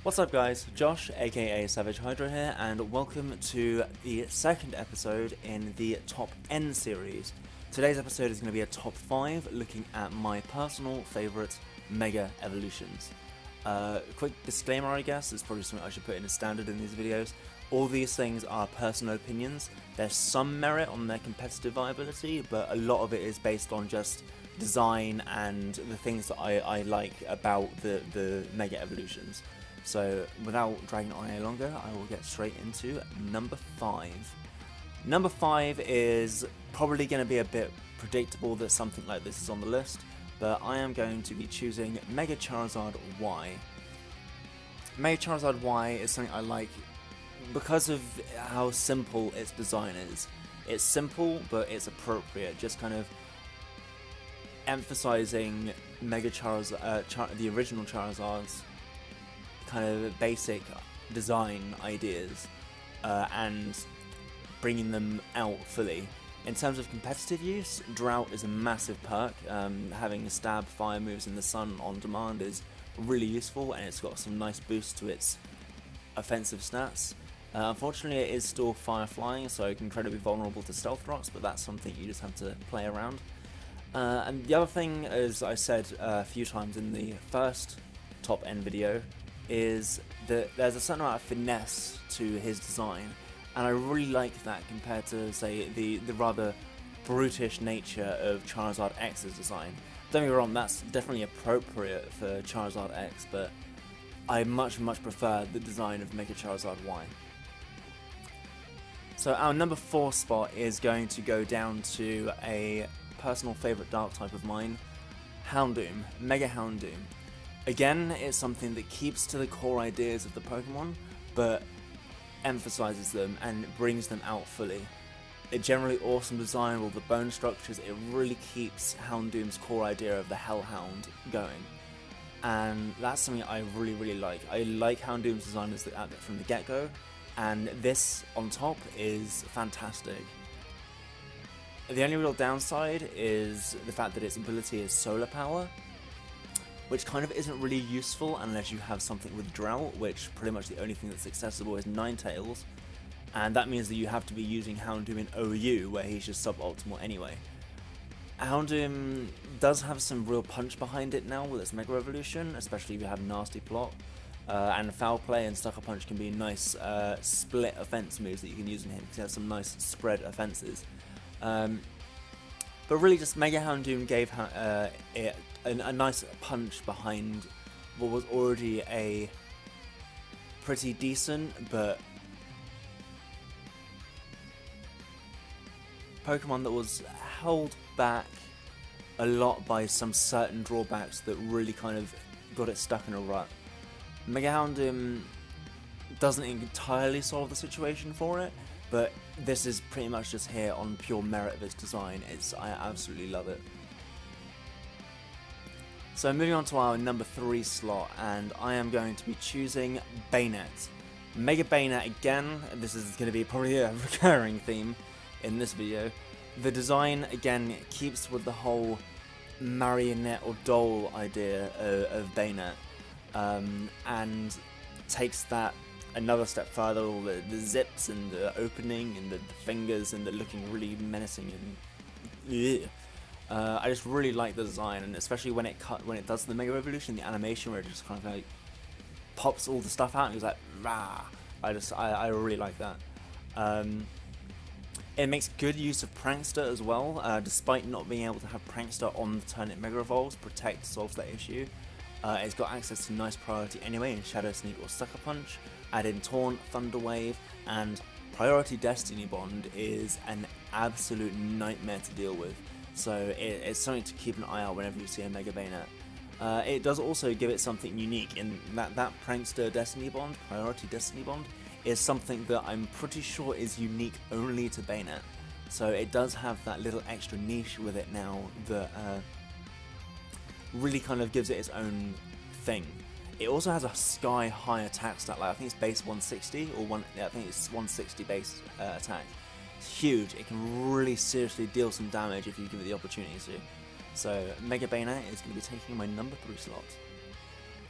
What's up guys, Josh aka Savage Hydra here, and welcome to the second episode in the Top N series. Today's episode is going to be a top 5 looking at my personal favourite Mega Evolutions. Quick disclaimer, I guess, it's probably something I should put in as standard in these videos. All these things are personal opinions. There's some merit on their competitive viability, but a lot of it is based on just design and the things that I like about the Mega Evolutions. So without dragging on any longer, I will get straight into number 5. Number 5 is probably going to be a bit predictable that something like this is on the list, but I am going to be choosing Mega Charizard Y. Mega Charizard Y is something I like because of how simple its design is. It's simple, but it's appropriate, just kind of emphasizing Mega Charizard, the original Charizard's kind of basic design ideas and bringing them out fully. In terms of competitive use, Drought is a massive perk. Having stab fire moves in the sun on demand is really useful, and it's got some nice boost to its offensive stats. Unfortunately, it is still fire flying, so incredibly vulnerable to stealth rocks, but that's something you just have to play around. And the other thing, as I said a few times in the first top N video, is that there's a certain amount of finesse to his design, and I really like that compared to, say, the rather brutish nature of Charizard X's design. Don't get me wrong, that's definitely appropriate for Charizard X, but I much prefer the design of Mega Charizard Y. So our number 4 spot is going to go down to a personal favourite dark type of mine, Houndoom, Mega Houndoom. Again, it's something that keeps to the core ideas of the Pokemon, but emphasizes them and brings them out fully. A generally awesome design with all the bone structures. It really keeps Houndoom's core idea of the Hellhound going, and that's something I really like. I like Houndoom's design from the get-go, and this on top is fantastic. The only real downside is the fact that its ability is solar power, which kind of isn't really useful unless you have something with Drought, which pretty much the only thing that's accessible is Ninetales, and that means that you have to be using Houndoom in OU, where he's just suboptimal anyway. Houndoom does have some real punch behind it now with its Mega Evolution, especially if you have Nasty Plot, and Foul Play and Sucker Punch can be nice split offense moves that you can use on him, because he has some nice spread offenses. But really, just Mega Houndoom gave it a nice punch behind what was already a pretty decent but Pokemon that was held back a lot by some certain drawbacks that really kind of got it stuck in a rut. Mega Houndoom doesn't entirely solve the situation for it, but this is pretty much just here on pure merit of its design. I absolutely love it. So moving on to our number 3 slot, and I am going to be choosing Bayonet. Mega Bayonet again. This is going to be probably a recurring theme in this video. The design again keeps with the whole marionette or doll idea of Bayonet, and takes that another step further. All the zips and the opening and the fingers and the looking really menacing and I just really like the design, and especially when it does the Mega Evolution, the animation where it just kind of like pops all the stuff out and it's like rah. I really like that. It makes good use of Prankster as well, despite not being able to have Prankster on the turn it Mega Evolves. Protect solves that issue. It's got access to nice priority anyway in Shadow Sneak or Sucker Punch. Add in Taunt, Thunder Wave, and Priority Destiny Bond is an absolute nightmare to deal with. So it's something to keep an eye out whenever you see a Mega Bayonet. It does also give it something unique in that Prankster Destiny Bond, Priority Destiny Bond, is something that I'm pretty sure is unique only to Bayonet. So it does have that little extra niche with it now that really kind of gives it its own thing. It also has a sky high attack stat, like I think it's base 160 or I think it's 160 base attack. It's huge. It can really seriously deal some damage if you give it the opportunity to. So Mega Bayonet is going to be taking my number 3 slot.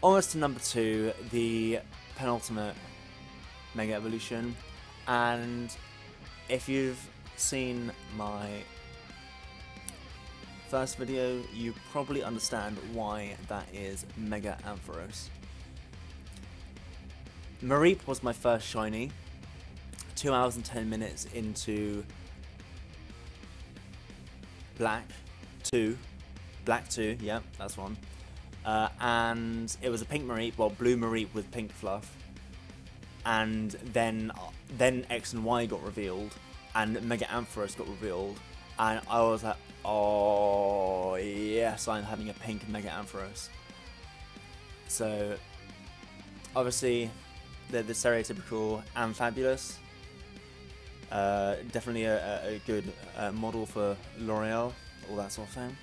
Almost to number 2, the penultimate Mega Evolution, and if you've seen my first video, you probably understand why that is Mega Ampharos. Mareep was my first shiny, 2 hours and 10 minutes into Black 2, yeah, that's one. And it was a pink Mareep, well, blue Mareep with pink fluff. And then X and Y got revealed, and Mega Ampharos got revealed, and I was like, oh yes, I'm having a pink Mega Ampharos. So obviously the stereotypical Amphabulous, definitely a good model for L'Oreal, all that sort of thing.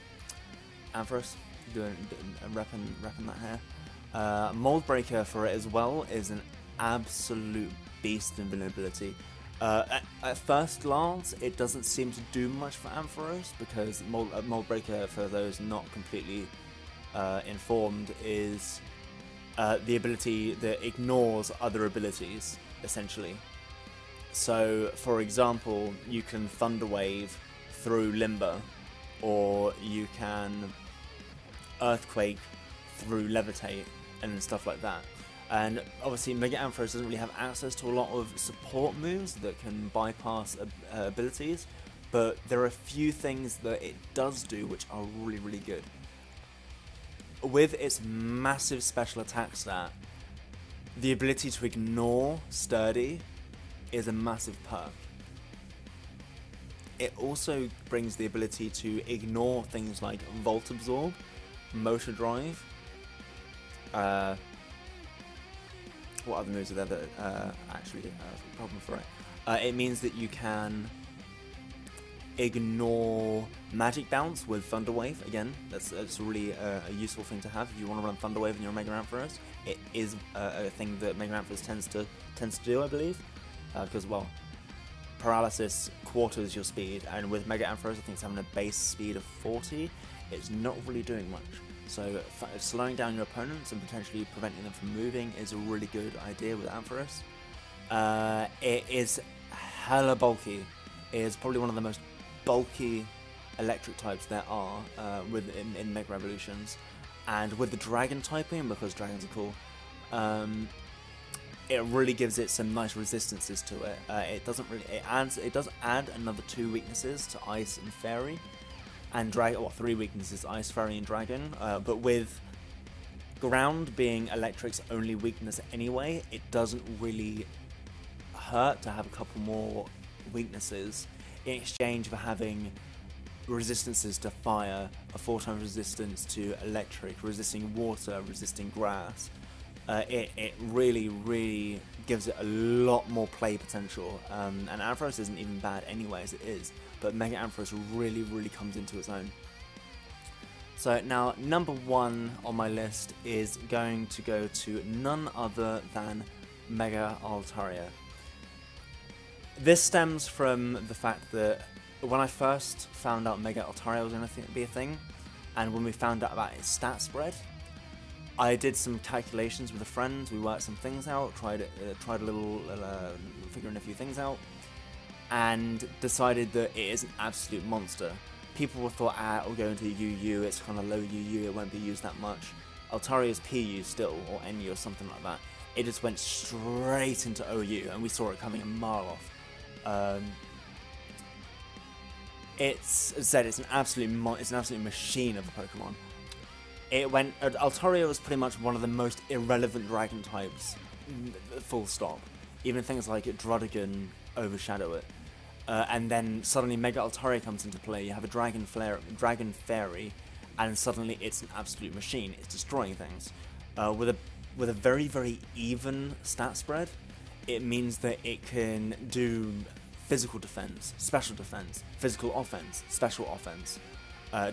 Ampharos, repping that hair. Mold Breaker for it as well is an absolute beast in vulnerability. At first glance, it doesn't seem to do much for Ampharos, because Mold Breaker, for those not completely informed, is the ability that ignores other abilities, essentially. So, for example, you can Thunder Wave through Limber, or you can Earthquake through Levitate, and stuff like that. And obviously Mega Ampharos doesn't really have access to a lot of support moves that can bypass abilities, but there are a few things that it does do which are really, really good. With its massive special attack stat, the ability to ignore Sturdy is a massive perk. It also brings the ability to ignore things like Volt Absorb, Motor Drive, what other moves are there that actually have a problem for it? It means that you can ignore Magic Bounce with Thunder Wave. Again, that's really a useful thing to have if you want to run Thunder Wave in your Mega Ampharos. It is a thing that Mega Ampharos tends to do, I believe, because well, Paralysis quarters your speed, and with Mega Ampharos, I think it's having a base speed of 40. It's not really doing much. So slowing down your opponents and potentially preventing them from moving is a really good idea with Ampharos. It is hella bulky. It is probably one of the most bulky electric types there are in Mega Evolutions. And with the dragon typing, because dragons are cool, it really gives it some nice resistances to it. It does add another 2 weaknesses to Ice and Fairy. And Dragon, well, 3 weaknesses, Ice, Fairy, and Dragon. But with Ground being Electric's only weakness anyway, it doesn't really hurt to have a couple more weaknesses in exchange for having resistances to Fire, a 4x resistance to Electric, resisting Water, resisting Grass. It really, really gives it a lot more play potential. And Ampharos isn't even bad anyway as it is, but Mega Ampharos really, really comes into its own. So now, number 1 on my list is going to go to none other than Mega Altaria. This stems from the fact that when I first found out Mega Altaria was going to be a thing, and when we found out about its stat spread, I did some calculations with a friend. We worked some things out, tried a little figuring a few things out, and decided that it is an absolute monster. People thought, it'll go into UU, it's kind of low UU, it won't be used that much. Altaria's PU still, or NU or something like that. It just went straight into OU, and we saw it coming a mile off. As I said, it's an absolute machine of a Pokemon. Altaria was pretty much one of the most irrelevant dragon types, full stop. Even things like Druddigon overshadow it. And then suddenly Mega Altaria comes into play, you have a Dragon Fairy, and suddenly it's an absolute machine, it's destroying things. With a very, very even stat spread, it means that it can do physical defense, special defense, physical offense, special offense.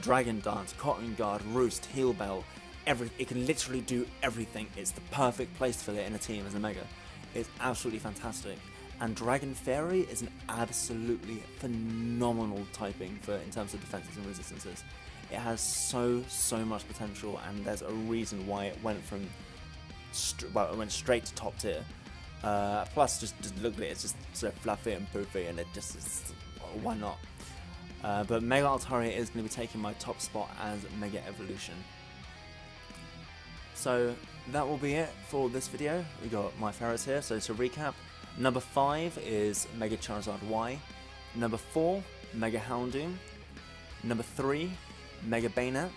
Dragon Dance, Cotton Guard, Roost, Heal Bell, it can literally do everything. It's the perfect place for it in a team as a Mega. It's absolutely fantastic. And Dragon Fairy is an absolutely phenomenal typing in terms of defenses and resistances. It has so much potential, and there's a reason why it went from well, it went straight to top tier. Plus, just look at it, it's just so fluffy and poofy, and it just is, why not? But Mega Altaria is going to be taking my top spot as Mega Evolution. So that will be it for this video. We got my favorites here. So to recap, number 5 is Mega Charizard Y. Number 4, Mega Houndoom. Number 3, Mega Banette.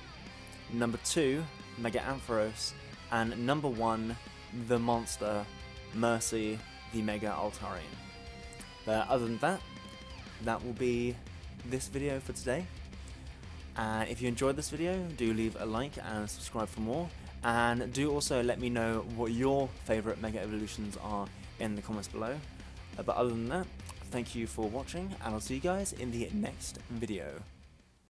Number 2, Mega Ampharos. And number 1, the monster, Mercy, the Mega Altarian. But other than that, that will be this video for today. And if you enjoyed this video, do leave a like and subscribe for more. And do also let me know what your favourite Mega Evolutions are in the comments below. But other than that, thank you for watching, and I'll see you guys in the next video.